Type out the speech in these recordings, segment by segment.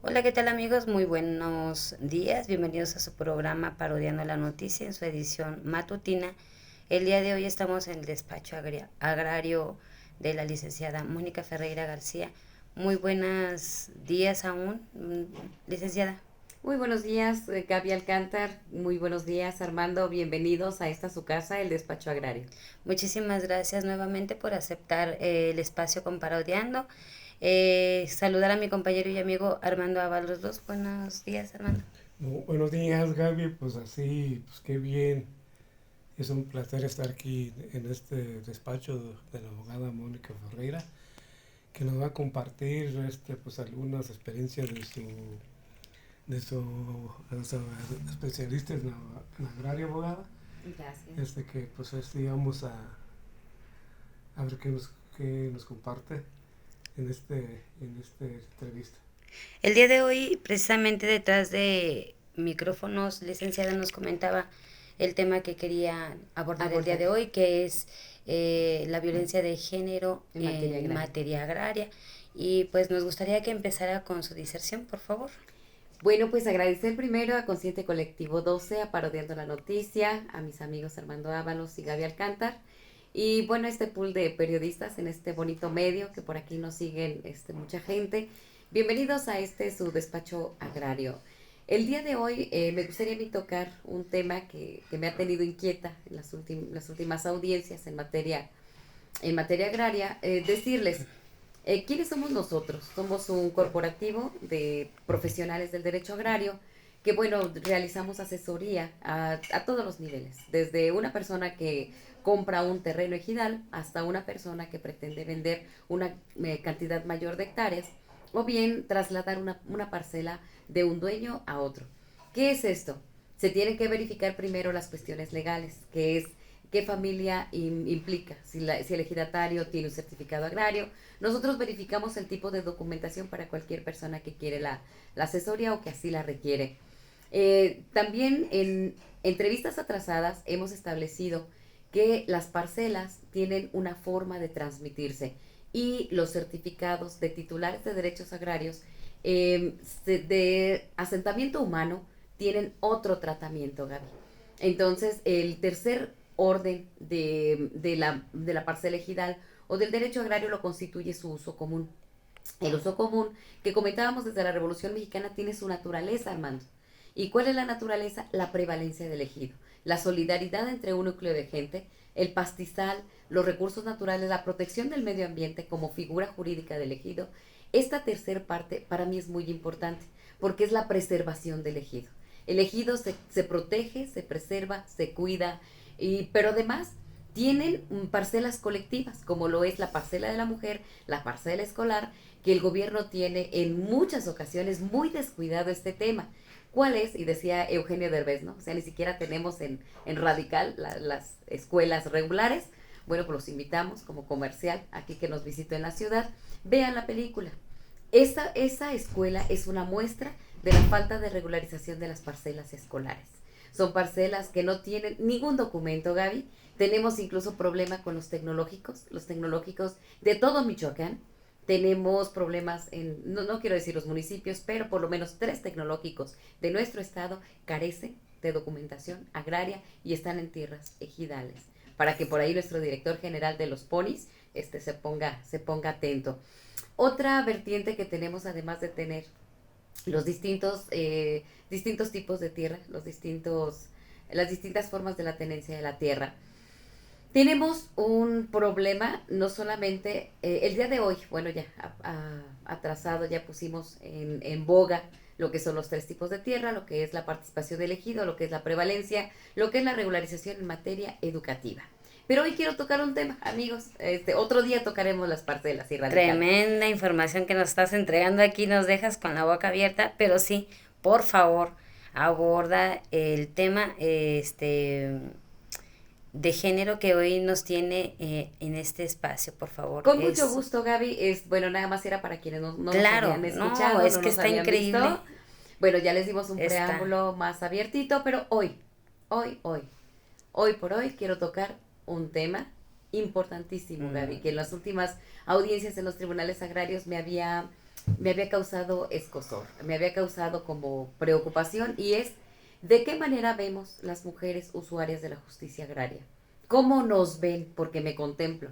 Hola, ¿qué tal amigos? Muy buenos días. Bienvenidos a su programa Parodiando la Noticia en su edición matutina. El día de hoy estamos en el despacho agrario de la licenciada Mónica Ferreira García. Muy buenos días aún, licenciada. Muy buenos días, Gaby Alcántar. Muy buenos días, Armando. Bienvenidos a esta su casa, el Despacho Agrario. Muchísimas gracias nuevamente por aceptar el espacio con Parodiando. Saludar a mi compañero y amigo Armando Ábalos. Buenos días, Armando. Buenos días, Gaby. Pues así, pues qué bien. Es un placer estar aquí en este despacho de la abogada Mónica Ferreira, que nos va a compartir pues algunas experiencias de su especialista en agrario, abogada. Gracias. Que pues vamos a ver qué nos comparte en esta entrevista. El día de hoy, precisamente detrás de micrófonos, licenciada nos comentaba el tema que quería abordar el día Abordar de hoy, que es la violencia de género en materia en agraria. materia agraria. Y pues nos gustaría que empezara con su diserción, por favor. Bueno, pues agradecer primero a Consciente Colectivo 12, a Parodiando la Noticia, a mis amigos Armando Ábalos y Gaby Alcántar. Y bueno, este pool de periodistas en este bonito medio que por aquí nos siguen mucha gente. Bienvenidos a su despacho agrario. El día de hoy me gustaría a mí tocar un tema que me ha tenido inquieta en las últimas audiencias en materia agraria. Decirles, ¿quiénes somos nosotros? Somos un corporativo de profesionales del derecho agrario que, bueno, realizamos asesoría a todos los niveles, desde una persona que compra un terreno ejidal hasta una persona que pretende vender una cantidad mayor de hectáreas o bien trasladar una parcela de un dueño a otro. ¿Qué es esto? Se tienen que verificar primero las cuestiones legales, que es qué familia implica, si el ejidatario tiene un certificado agrario. Nosotros verificamos el tipo de documentación para cualquier persona que quiere la asesoría o que así la requiere. También en entrevistas atrasadas hemos establecido que las parcelas tienen una forma de transmitirse y los certificados de titulares de derechos agrarios de asentamiento humano tienen otro tratamiento, Gaby. Entonces, el tercer orden de la parcela ejidal o del derecho agrario lo constituye su uso común. El uso común, que comentábamos desde la Revolución Mexicana, tiene su naturaleza, Armando. ¿Y cuál es la naturaleza? La prevalencia del ejido, la solidaridad entre un núcleo de gente, el pastizal, los recursos naturales, la protección del medio ambiente como figura jurídica del ejido. Esta tercer parte para mí es muy importante porque es la preservación del ejido. El ejido se protege, se preserva, se cuida, pero además tienen parcelas colectivas, como lo es la parcela de la mujer, la parcela escolar, que el gobierno tiene en muchas ocasiones muy descuidado este tema. ¿Cuál es? Y decía Eugenio Derbez, ¿no? O sea, ni siquiera tenemos en Radical las escuelas regulares. Bueno, pues los invitamos como comercial aquí que nos visitó en la ciudad. Vean la película. Esa escuela es una muestra de la falta de regularización de las parcelas escolares. Son parcelas que no tienen ningún documento, Gaby. Tenemos incluso problema con los tecnológicos de todo Michoacán. Tenemos problemas no quiero decir los municipios, pero por lo menos 3 tecnológicos de nuestro estado carecen de documentación agraria y están en tierras ejidales. Para que por ahí nuestro director general de los PONIS se ponga atento. Otra vertiente que tenemos, además de tener los distintos tipos de tierra, las distintas formas de la tenencia de la tierra, tenemos un problema, no solamente el día de hoy, bueno, ya atrasado, ya pusimos en boga lo que son los 3 tipos de tierra, lo que es la participación del ejido, lo que es la prevalencia, lo que es la regularización en materia educativa. Pero hoy quiero tocar un tema, amigos. Otro día tocaremos las parcelas y radical. Tremenda información que nos estás entregando aquí, nos dejas con la boca abierta, pero sí, por favor, aborda el tema de género que hoy nos tiene en este espacio, por favor. Con mucho Es gusto, Gaby. Bueno, nada más era para quienes no nos claro, habían no, escuchado, es no que nos está habían increíble. visto. Bueno, ya les dimos un Está. preámbulo más abiertito, pero hoy, hoy, hoy por hoy quiero tocar un tema importantísimo, Gaby, que en las últimas audiencias en los tribunales agrarios me había me había causado escozor, me había causado como preocupación, y es de qué manera vemos las mujeres usuarias de la justicia agraria. ¿Cómo nos ven? Porque me contemplo.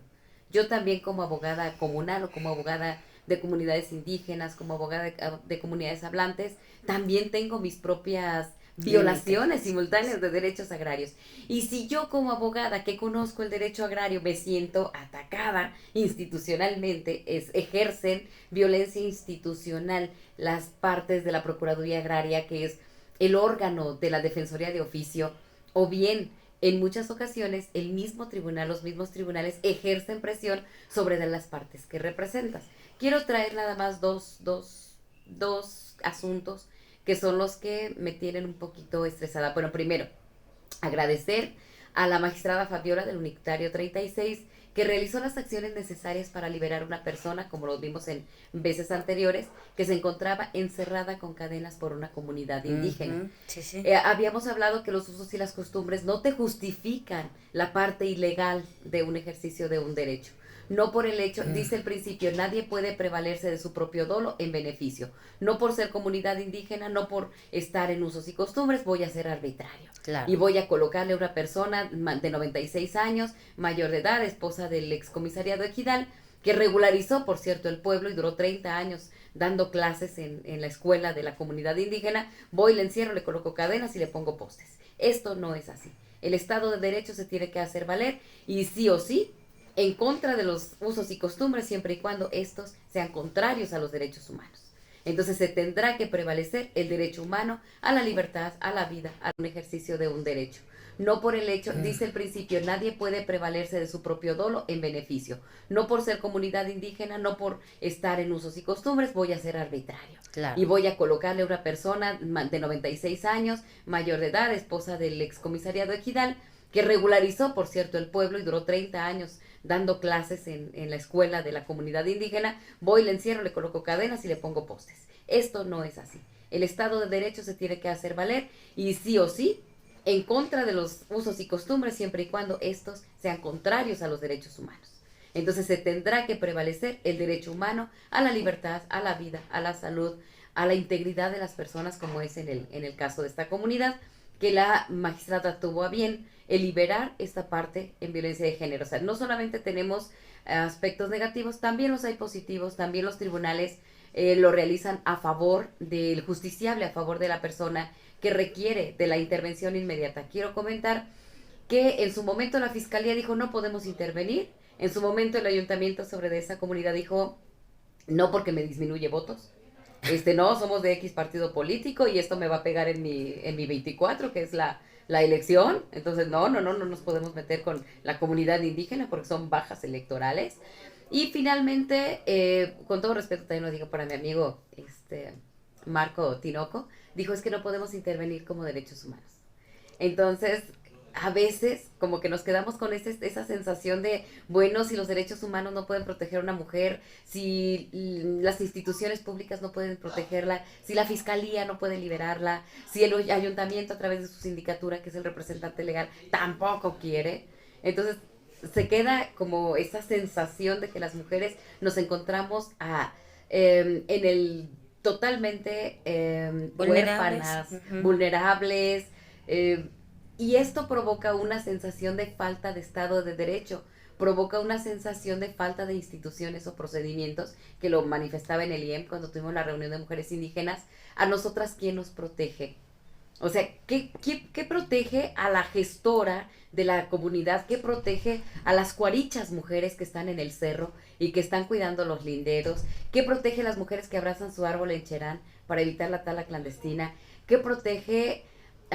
Yo también como abogada comunal o como abogada de comunidades indígenas, como abogada de comunidades hablantes, también tengo mis propias violaciones simultáneas de derechos agrarios. Y si yo como abogada que conozco el derecho agrario me siento atacada institucionalmente, ejercen violencia institucional las partes de la Procuraduría Agraria, que es el órgano de la Defensoría de Oficio, o bien en muchas ocasiones el mismo tribunal, los mismos tribunales ejercen presión sobre de las partes que representas. Quiero traer nada más dos asuntos que son los que me tienen un poquito estresada. Bueno, primero, agradecer a la magistrada Fabiola del Unitario 36, que realizó las acciones necesarias para liberar a una persona, como lo vimos en veces anteriores, que se encontraba encerrada con cadenas por una comunidad indígena. Sí, sí. Habíamos hablado que los usos y las costumbres no te justifican la parte ilegal de un ejercicio de un derecho. No por el hecho, dice el principio, nadie puede prevalerse de su propio dolo en beneficio. No por ser comunidad indígena, no por estar en usos y costumbres, voy a ser arbitrario. Claro. Y voy a colocarle a una persona de 96 años, mayor de edad, esposa del excomisariado ejidal, que regularizó, por cierto, el pueblo y duró 30 años dando clases en la escuela de la comunidad indígena, voy, le encierro, le coloco cadenas y le pongo postes. Esto no es así. El Estado de Derecho se tiene que hacer valer, y sí o sí, en contra de los usos y costumbres, siempre y cuando estos sean contrarios a los derechos humanos. Entonces se tendrá que prevalecer el derecho humano a la libertad, a la vida, a un ejercicio de un derecho. No por el hecho, dice el principio, nadie puede prevalerse de su propio dolo en beneficio. No por ser comunidad indígena, no por estar en usos y costumbres, voy a ser arbitrario. Claro. Y voy a colocarle a una persona de 96 años, mayor de edad, esposa del excomisariado ejidal, que regularizó, por cierto, el pueblo y duró 30 años dando clases en la escuela de la comunidad indígena, voy, le encierro, le coloco cadenas y le pongo postes. Esto no es así. El Estado de Derecho se tiene que hacer valer, y sí o sí, en contra de los usos y costumbres, siempre y cuando estos sean contrarios a los derechos humanos. Entonces se tendrá que prevalecer el derecho humano a la libertad, a la vida, a la salud, a la integridad de las personas, como es en el caso de esta comunidad, que la magistrada tuvo a bien liberar esta parte en violencia de género. O sea, no solamente tenemos aspectos negativos, también los hay positivos, también los tribunales lo realizan a favor del justiciable, a favor de la persona que requiere de la intervención inmediata. Quiero comentar que en su momento la Fiscalía dijo no podemos intervenir, en su momento el ayuntamiento sobre de esa comunidad dijo no porque me disminuye votos, no, somos de X partido político y esto me va a pegar en mi 24, que es la elección. Entonces, no nos podemos meter con la comunidad indígena porque son bajas electorales. Y finalmente, con todo respeto, también lo digo para mi amigo Marco Tinoco, dijo es que no podemos intervenir como derechos humanos. Entonces, a veces como que nos quedamos con esa sensación de, bueno, si los derechos humanos no pueden proteger a una mujer, si las instituciones públicas no pueden protegerla, si la fiscalía no puede liberarla, si el ayuntamiento a través de su sindicatura, que es el representante legal, tampoco quiere. Entonces se queda como esa sensación de que las mujeres nos encontramos en el totalmente huérfanas, vulnerables, y esto provoca una sensación de falta de Estado de Derecho, provoca una sensación de falta de instituciones o procedimientos, que lo manifestaba en el IEM cuando tuvimos la reunión de mujeres indígenas. A nosotras, ¿quién nos protege? O sea, ¿qué protege a la gestora de la comunidad? ¿Qué protege a las cuarichas mujeres que están en el cerro y que están cuidando los linderos? ¿Qué protege a las mujeres que abrazan su árbol en Cherán para evitar la tala clandestina? ¿Qué protege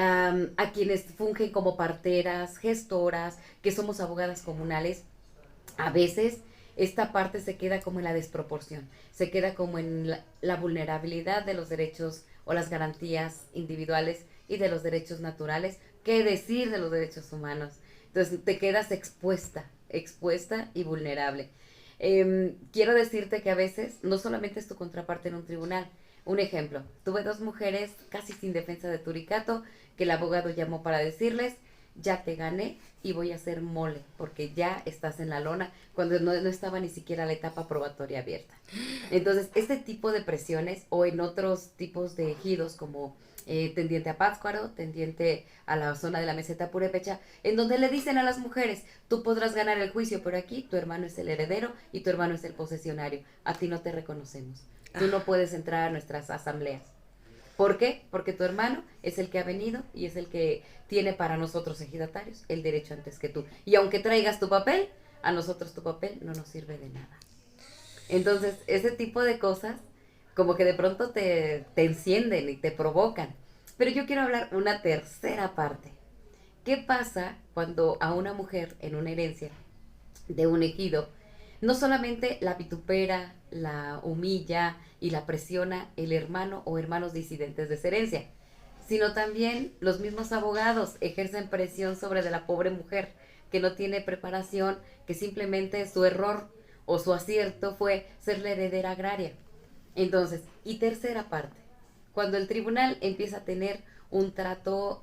a quienes fungen como parteras, gestoras, que somos abogadas comunales? A veces esta parte se queda como en la desproporción, se queda como en la vulnerabilidad de los derechos o las garantías individuales y de los derechos naturales. ¿Qué decir de los derechos humanos? Entonces te quedas expuesta y vulnerable. Quiero decirte que a veces no solamente es tu contraparte en un tribunal. Un ejemplo, tuve 2 mujeres casi sin defensa de Turicato, que el abogado llamó para decirles, ya te gané y voy a hacer mole, porque ya estás en la lona, cuando no estaba ni siquiera la etapa probatoria abierta. Entonces, este tipo de presiones, o en otros tipos de ejidos, como tendiente a Pátzcuaro, tendiente a la zona de la meseta purépecha, en donde le dicen a las mujeres, tú podrás ganar el juicio, pero aquí tu hermano es el heredero y tu hermano es el posesionario, a ti no te reconocemos, tú no puedes entrar a nuestras asambleas. ¿Por qué? Porque tu hermano es el que ha venido y es el que tiene para nosotros ejidatarios el derecho antes que tú. Y aunque traigas tu papel, a nosotros tu papel no nos sirve de nada. Entonces, ese tipo de cosas como que de pronto te encienden y te provocan. Pero yo quiero hablar una tercera parte. ¿Qué pasa cuando a una mujer en una herencia de un ejido no solamente la vitupera, la humilla y la presiona el hermano o hermanos disidentes de esa herencia, sino también los mismos abogados ejercen presión sobre de la pobre mujer que no tiene preparación, que simplemente su error o su acierto fue ser la heredera agraria? Entonces, y tercera parte, cuando el tribunal empieza a tener un trato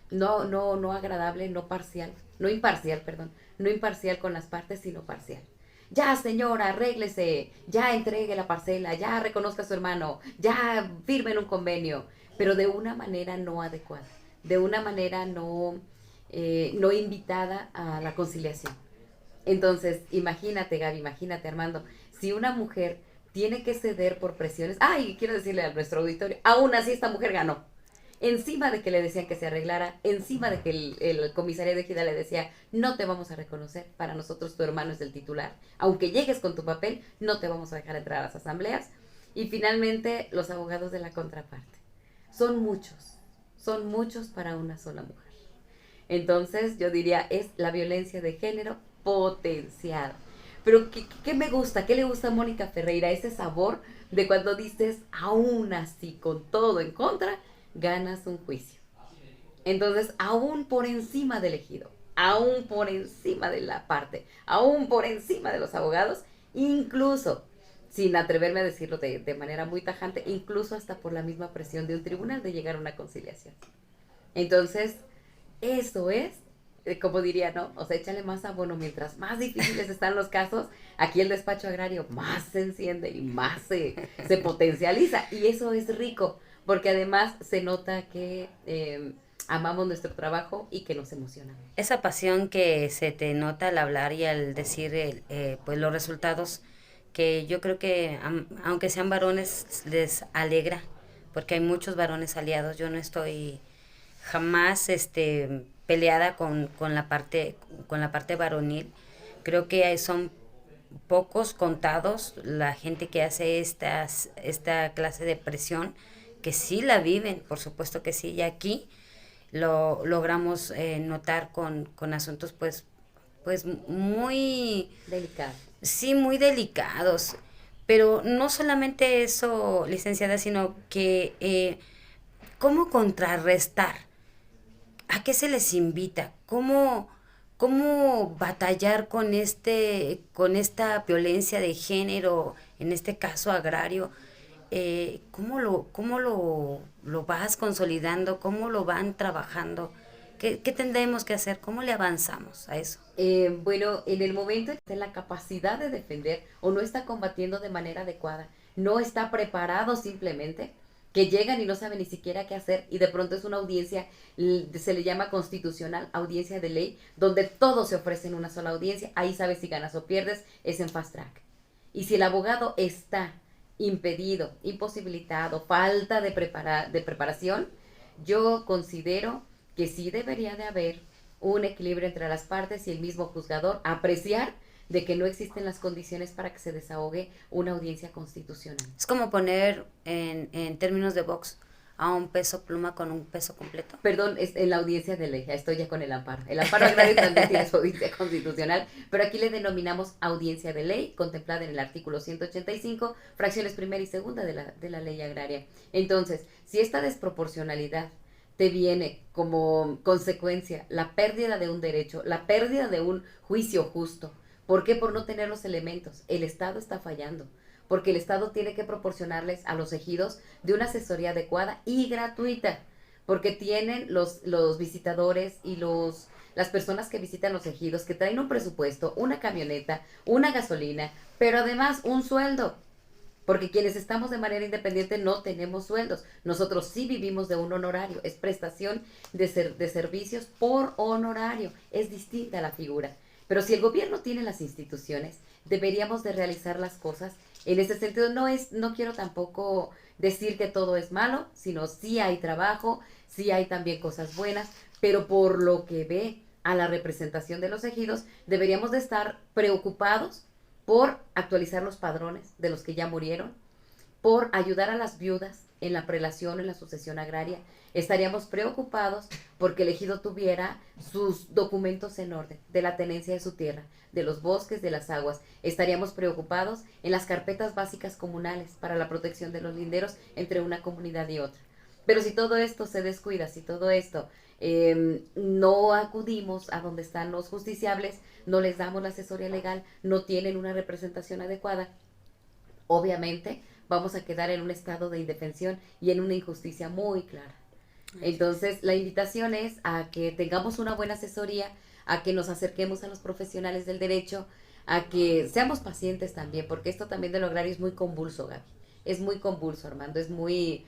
no agradable, no parcial, no imparcial, perdón, no imparcial con las partes, sino parcial. Ya, señora, arréglese, ya entregue la parcela, ya reconozca a su hermano, ya firmen un convenio, pero de una manera no adecuada, de una manera no invitada a la conciliación. Entonces, imagínate, Gaby, imagínate, Armando, si una mujer tiene que ceder por presiones, y quiero decirle a nuestro auditorio, aún así esta mujer ganó. Encima de que le decían que se arreglara, encima de que el comisario de ejidal le decía, no te vamos a reconocer, para nosotros tu hermano es el titular, aunque llegues con tu papel, no te vamos a dejar entrar a las asambleas. Y finalmente, los abogados de la contraparte. Son muchos para una sola mujer. Entonces, yo diría, es la violencia de género potenciada. Pero, ¿qué me gusta? ¿Qué le gusta a Mónica Ferreira? Ese sabor de cuando dices, aún así, con todo en contra, ganas un juicio. Entonces, aún por encima del ejido, aún por encima de la parte, aún por encima de los abogados, incluso, sin atreverme a decirlo de manera muy tajante, incluso hasta por la misma presión de un tribunal de llegar a una conciliación. Entonces, eso es, como diría, ¿no? O sea, échale más abono, mientras más difíciles están los casos, aquí el despacho agrario más se enciende y más se potencializa. Y eso es rico, porque además se nota que amamos nuestro trabajo y que nos emociona. Esa pasión que se te nota al hablar y al decir pues los resultados, que yo creo que aunque sean varones les alegra, porque hay muchos varones aliados. Yo no estoy jamás peleada con la parte varonil. Creo que son pocos, contados, la gente que hace esta clase de presión, que sí la viven, por supuesto que sí, y aquí lo logramos notar con asuntos pues muy delicados. Sí, muy delicados. Pero no solamente eso, licenciada, sino que cómo contrarrestar, a qué se les invita, cómo batallar con esta violencia de género, en este caso agrario. ¿Cómo lo vas consolidando? ¿Cómo lo van trabajando? ¿Qué tendremos que hacer? ¿Cómo le avanzamos a eso? Bueno, en el momento en que está la capacidad de defender o no está combatiendo de manera adecuada, no está preparado simplemente, que llegan y no saben ni siquiera qué hacer, y de pronto es una audiencia, se le llama constitucional, audiencia de ley, donde todo se ofrece en una sola audiencia, ahí sabes si ganas o pierdes, es en fast track. Y si el abogado está impedido, imposibilitado, falta de preparación, yo considero que sí debería de haber un equilibrio entre las partes y el mismo juzgador apreciar de que no existen las condiciones para que se desahogue una audiencia constitucional. Es como poner en términos de box a un peso pluma con un peso completo. Perdón, es en la audiencia de ley, estoy ya con el amparo. El amparo agrario también tiene su audiencia constitucional, pero aquí le denominamos audiencia de ley, contemplada en el artículo 185, fracciones primera y segunda de la ley agraria. Entonces, si esta desproporcionalidad te viene como consecuencia la pérdida de un derecho, la pérdida de un juicio justo. ¿Por qué? Por no tener los elementos. El Estado está fallando, porque el Estado tiene que proporcionarles a los ejidos de una asesoría adecuada y gratuita, porque tienen los visitadores y las personas que visitan los ejidos que traen un presupuesto, una camioneta, una gasolina, pero además un sueldo. Porque quienes estamos de manera independiente no tenemos sueldos. Nosotros sí vivimos de un honorario. Es prestación de servicios por honorario. Es distinta la figura. Pero si el gobierno tiene las instituciones, deberíamos de realizar las cosas. En ese sentido, no quiero tampoco decir que todo es malo, sino sí hay trabajo, sí hay también cosas buenas, pero por lo que ve a la representación de los ejidos, deberíamos de estar preocupados por actualizar los padrones de los que ya murieron, por ayudar a las viudas en la prelación, en la sucesión agraria. Estaríamos preocupados porque el ejido tuviera sus documentos en orden de la tenencia de su tierra, de los bosques, de las aguas. Estaríamos preocupados en las carpetas básicas comunales para la protección de los linderos entre una comunidad y otra. Pero si todo esto se descuida, si todo esto no acudimos a donde están los justiciables, no les damos la asesoría legal, no tienen una representación adecuada, obviamente vamos a quedar en un estado de indefensión y en una injusticia muy clara. Entonces, la invitación es a que tengamos una buena asesoría, a que nos acerquemos a los profesionales del derecho, a que seamos pacientes también, porque esto también de lo agrario es muy convulso, Gaby. Es muy convulso, Armando, es muy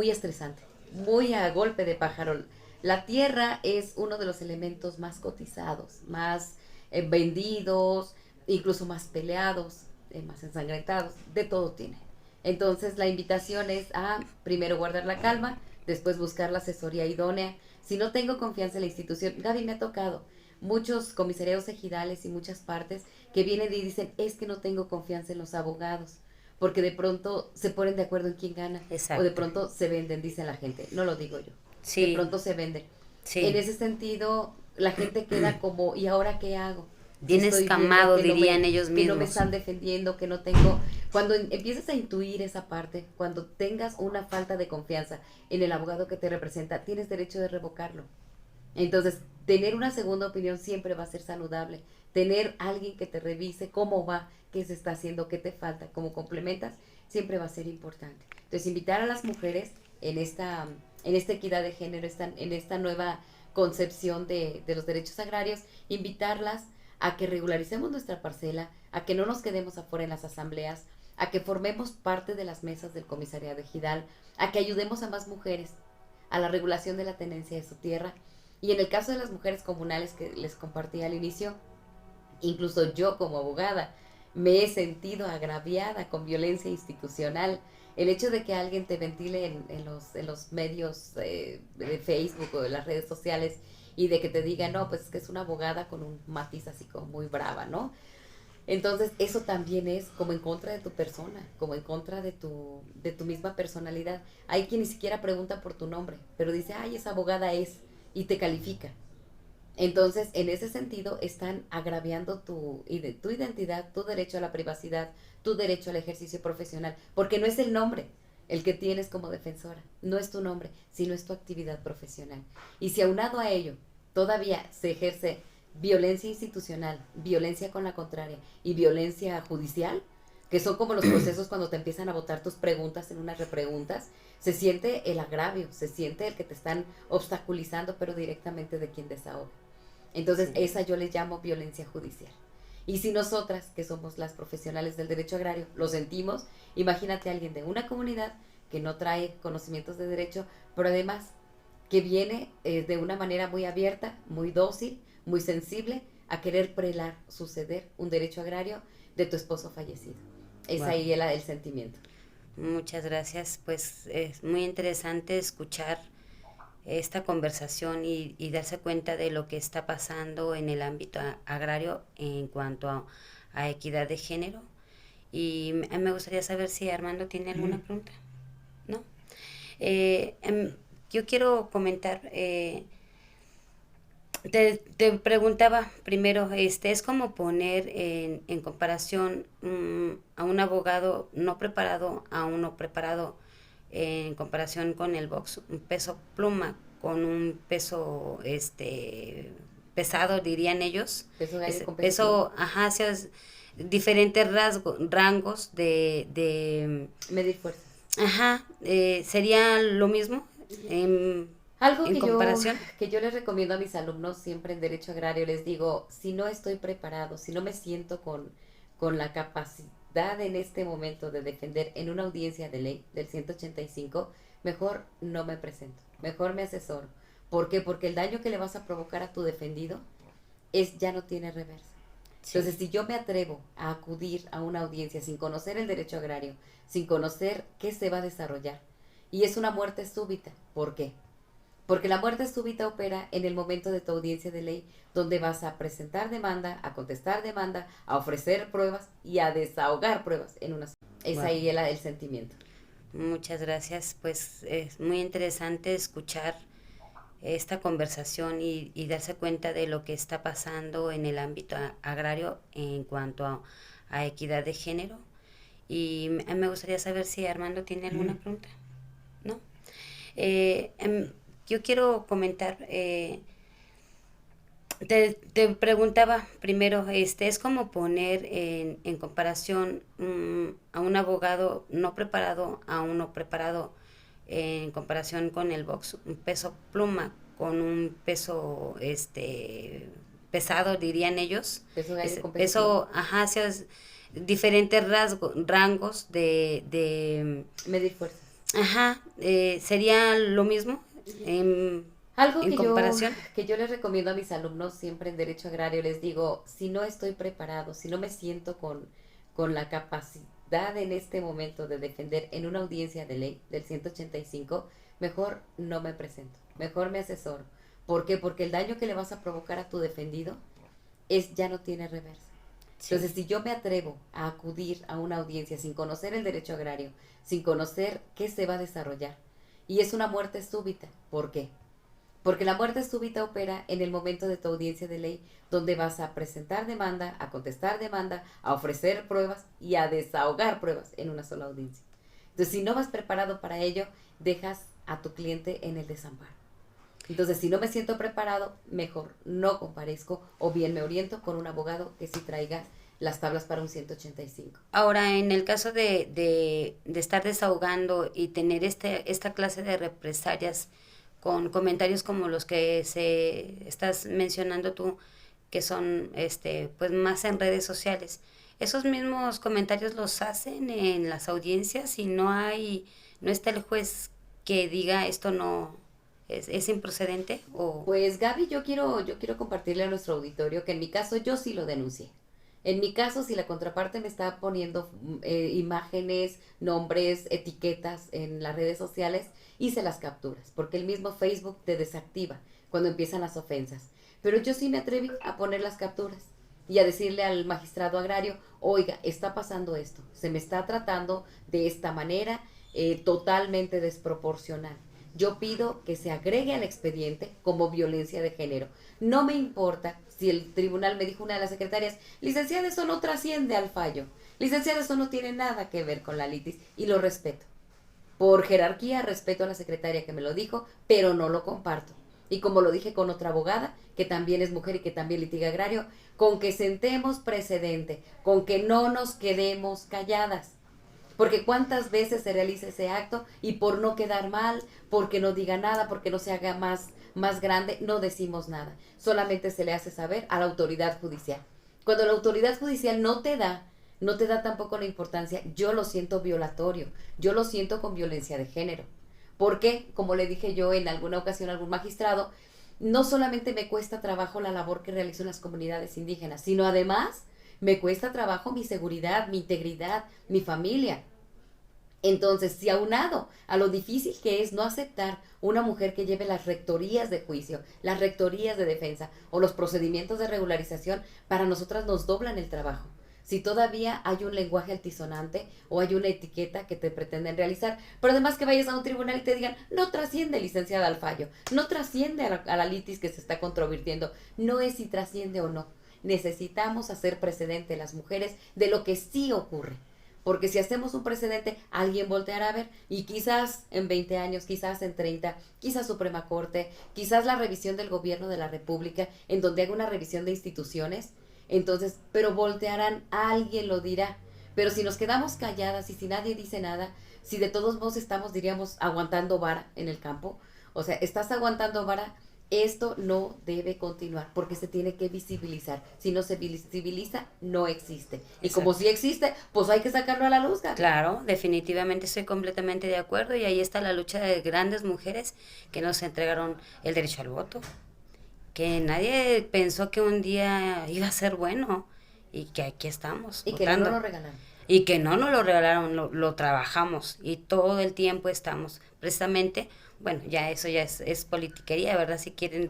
estresante, muy a golpe de pájaro. La tierra es uno de los elementos más cotizados, más vendidos, incluso más peleados, más ensangrentados, de todo tiene. Entonces la invitación es a primero guardar la calma, después buscar la asesoría idónea. Si no tengo confianza en la institución, Gaby, me ha tocado muchos comisariados ejidales y muchas partes que vienen y dicen, es que no tengo confianza en los abogados, porque de pronto se ponen de acuerdo en quién gana. Exacto. O de pronto se venden, dice la gente, no lo digo yo. Sí. De pronto se venden. Sí. En ese sentido, la gente queda como, ¿y ahora qué hago? Bien escamado, dirían ellos mismos. Que no me están defendiendo, que no tengo... Cuando empieces a intuir esa parte, cuando tengas una falta de confianza en el abogado que te representa, tienes derecho de revocarlo. Entonces, tener una segunda opinión siempre va a ser saludable. Tener alguien que te revise cómo va, qué se está haciendo, qué te falta, cómo complementas, siempre va a ser importante. Entonces, invitar a las mujeres en esta equidad de género, en esta nueva concepción de los derechos agrarios, invitarlas a que regularicemos nuestra parcela, a que no nos quedemos afuera en las asambleas, a que formemos parte de las mesas del comisariado ejidal, a que ayudemos a más mujeres a la regulación de la tenencia de su tierra. Y en el caso de las mujeres comunales que les compartí al inicio, incluso yo como abogada me he sentido agraviada con violencia institucional. El hecho de que alguien te ventile en los medios de Facebook o de las redes sociales y de que te diga, no, pues es que es una abogada con un matiz así como muy brava, ¿no? Entonces, eso también es como en contra de tu persona, como en contra de tu misma personalidad. Hay quien ni siquiera pregunta por tu nombre, pero dice, ay, esa abogada es, y te califica. Entonces, en ese sentido, están agraviando tu identidad, tu derecho a la privacidad, tu derecho al ejercicio profesional, porque no es el nombre el que tienes como defensora, no es tu nombre, sino es tu actividad profesional. Y si aunado a ello todavía se ejerce violencia institucional, violencia con la contraria y violencia judicial, que son como los procesos cuando te empiezan a botar tus preguntas en unas repreguntas, se siente el agravio, se siente el que te están obstaculizando, pero directamente de quien desahoga. Entonces, sí, esa yo le llamo violencia judicial. Y si nosotras, que somos las profesionales del derecho agrario, lo sentimos, imagínate a alguien de una comunidad que no trae conocimientos de derecho, pero además que viene de una manera muy abierta, muy dócil, muy sensible, a querer prelar, suceder un derecho agrario de tu esposo fallecido. Es wow. Ahí el sentimiento. Muchas gracias, pues es muy interesante escuchar esta conversación y darse cuenta de lo que está pasando en el ámbito agrario en cuanto a equidad de género. Y me gustaría saber si Armando tiene alguna pregunta, ¿no? Yo quiero comentar, te preguntaba primero, es como poner en comparación a un abogado no preparado a uno preparado en comparación con el box, un peso pluma con un peso pesado, dirían ellos. Peso gallo con peso, ajá, o sea, diferentes rangos de medir fuerza. Ajá, sería lo mismo. Algo en que comparación. que yo les recomiendo a mis alumnos siempre en Derecho Agrario, les digo, si no estoy preparado, si no me siento con la capacidad en este momento de defender en una audiencia de ley del 185, mejor no me presento, mejor me asesoro. ¿Por qué? Porque el daño que le vas a provocar a tu defendido ya no tiene reversa. Sí, Entonces, si yo me atrevo a acudir a una audiencia sin conocer el derecho agrario, sin conocer qué se va a desarrollar, y es una muerte súbita, ¿por qué? Porque la muerte súbita opera en el momento de tu audiencia de ley, donde vas a presentar demanda, a contestar demanda, a ofrecer pruebas y a desahogar pruebas en una. Es Va. ahí el sentimiento. muchas gracias. Pues es muy interesante escuchar esta conversación y darse cuenta de lo que está pasando en el ámbito agrario en cuanto a equidad de género. Y me gustaría saber si Armando tiene alguna pregunta. ¿No? Yo quiero comentar, te preguntaba primero, es como poner en comparación a un abogado no preparado a uno preparado en comparación con el box, un peso pluma con un peso pesado, dirían ellos, Peso gallo con peso pluma. peso, ajá, diferentes rangos Medir fuerzas. ajá, sería lo mismo Algo en comparación. que yo les recomiendo a mis alumnos siempre en Derecho Agrario, les digo, si no estoy preparado, si no me siento con la capacidad en este momento de defender en una audiencia de ley del 185, mejor no me presento, mejor me asesoro. ¿Por qué? Porque el daño que le vas a provocar a tu defendido ya no tiene reversa. Sí. Entonces, si yo me atrevo a acudir a una audiencia sin conocer el derecho agrario, sin conocer qué se va a desarrollar, y es una muerte súbita, ¿por qué? Porque la muerte súbita opera en el momento de tu audiencia de ley, donde vas a presentar demanda, a contestar demanda, a ofrecer pruebas y a desahogar pruebas en una sola audiencia. Entonces, si no vas preparado para ello, dejas a tu cliente en el desamparo. Entonces, si no me siento preparado, mejor no comparezco o bien me oriento con un abogado que sí traiga las tablas para un 185. Ahora, en el caso de estar desahogando y tener esta clase de represalias con comentarios como los que estás mencionando tú, que son pues más en redes sociales, esos mismos comentarios los hacen en las audiencias y no está el juez que diga esto no es improcedente o Pues Gaby, yo quiero compartirle a nuestro auditorio que en mi caso yo sí lo denuncié. En mi caso, si la contraparte me está poniendo imágenes, nombres, etiquetas en las redes sociales, hice las capturas, porque el mismo Facebook te desactiva cuando empiezan las ofensas. Pero yo sí me atreví a poner las capturas y a decirle al magistrado agrario, oiga, está pasando esto, se me está tratando de esta manera totalmente desproporcional. Yo pido que se agregue al expediente como violencia de género. No me importa si el tribunal me dijo una de las secretarias, licenciada, eso no trasciende al fallo. Licenciada, eso no tiene nada que ver con la litis y lo respeto. Por jerarquía respeto a la secretaria que me lo dijo, pero no lo comparto. Y como lo dije con otra abogada, que también es mujer y que también litiga agrario, con que sentemos precedente, con que no nos quedemos calladas. Porque cuántas veces se realiza ese acto y por no quedar mal, porque no diga nada, porque no se haga más grande, no decimos nada. Solamente se le hace saber a la autoridad judicial. Cuando la autoridad judicial no te da tampoco la importancia, yo lo siento violatorio, yo lo siento con violencia de género. Porque, como le dije yo en alguna ocasión a algún magistrado, no solamente me cuesta trabajo la labor que realizo en las comunidades indígenas, sino además me cuesta trabajo mi seguridad, mi integridad, mi familia. Entonces, si aunado a lo difícil que es no aceptar una mujer que lleve las rectorías de juicio, las rectorías de defensa o los procedimientos de regularización, para nosotras nos doblan el trabajo. Si todavía hay un lenguaje altisonante o hay una etiqueta que te pretenden realizar, pero además que vayas a un tribunal y te digan, no trasciende, licenciada, al fallo, no trasciende a la litis que se está controvirtiendo, no es si trasciende o no. Necesitamos hacer precedente las mujeres de lo que sí ocurre. Porque si hacemos un precedente, alguien volteará a ver y quizás en 20 años, quizás en 30, quizás Suprema Corte, quizás la revisión del gobierno de la República, en donde haga una revisión de instituciones, entonces, pero voltearán, alguien lo dirá. Pero si nos quedamos calladas y si nadie dice nada, si de todos modos estamos, diríamos, aguantando vara en el campo, O sea, estás aguantando vara, esto no debe continuar porque se tiene que visibilizar. Si no se visibiliza, no existe. Y Exacto. como sí existe, pues hay que sacarlo a la luz, Gaby. Claro, definitivamente estoy completamente de acuerdo y ahí está la lucha de grandes mujeres que nos entregaron el derecho al voto, que nadie pensó que un día iba a ser bueno y que aquí estamos Y que no nos votando. lo regalaron. Y que no nos lo regalaron, lo trabajamos y todo el tiempo estamos. Precisamente, bueno, ya eso ya es politiquería, ¿verdad? Si quieren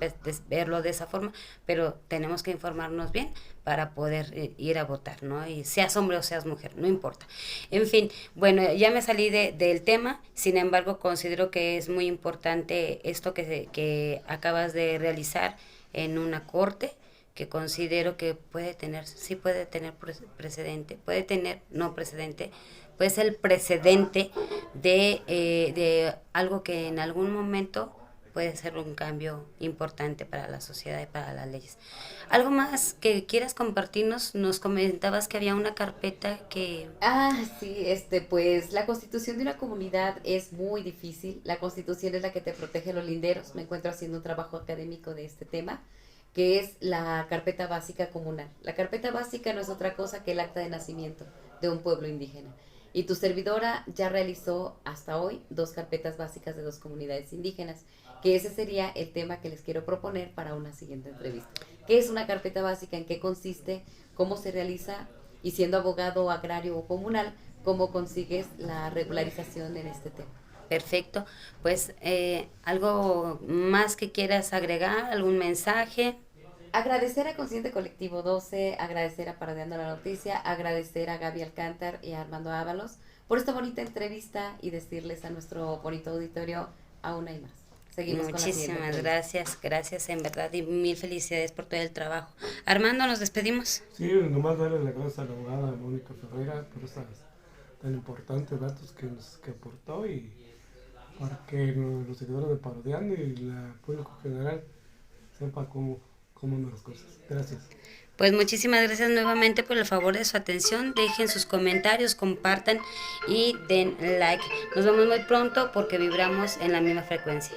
verlo de esa forma, pero tenemos que informarnos bien para poder ir a votar, ¿no? Y seas hombre o seas mujer, no importa. En fin, bueno, ya me salí del tema, sin embargo, considero que es muy importante esto que acabas de realizar en una corte, que considero que puede tener, sí puede tener precedente, puede tener, no precedente, puede ser el precedente de algo que en algún momento puede ser un cambio importante para la sociedad y para las leyes. ¿Algo más que quieras compartirnos? Nos comentabas que había una carpeta que... Ah, sí, pues la constitución de una comunidad es muy difícil. La constitución es la que te protege los linderos. Me encuentro haciendo un trabajo académico de este tema, que es la carpeta básica comunal. La carpeta básica no es otra cosa que el acta de nacimiento de un pueblo indígena. Y tu servidora ya realizó hasta hoy 2 carpetas básicas de 2 comunidades indígenas, que ese sería el tema que les quiero proponer para una siguiente entrevista. ¿Qué es una carpeta básica? ¿En qué consiste? ¿Cómo se realiza? Y siendo abogado agrario o comunal, ¿cómo consigues la regularización en este tema? Perfecto, pues algo más que quieras agregar, algún mensaje. Agradecer a Consciente Colectivo 12, agradecer a Parodiando la Noticia, agradecer a Gaby Alcántar y a Armando Ábalos por esta bonita entrevista y decirles a nuestro bonito auditorio, aún hay más. Seguimos con la siguiente Muchísimas entrevista. gracias en verdad y mil felicidades por todo el trabajo. Armando, nos despedimos. Sí, nomás darle las gracias a la abogada Mónica Ferreira por esas tan importantes datos que aportó y para que los seguidores de Parodiando y el público general sepa cómo andan las cosas. Gracias. Pues muchísimas gracias nuevamente por el favor de su atención. Dejen sus comentarios, compartan y den like. Nos vemos muy pronto porque vibramos en la misma frecuencia.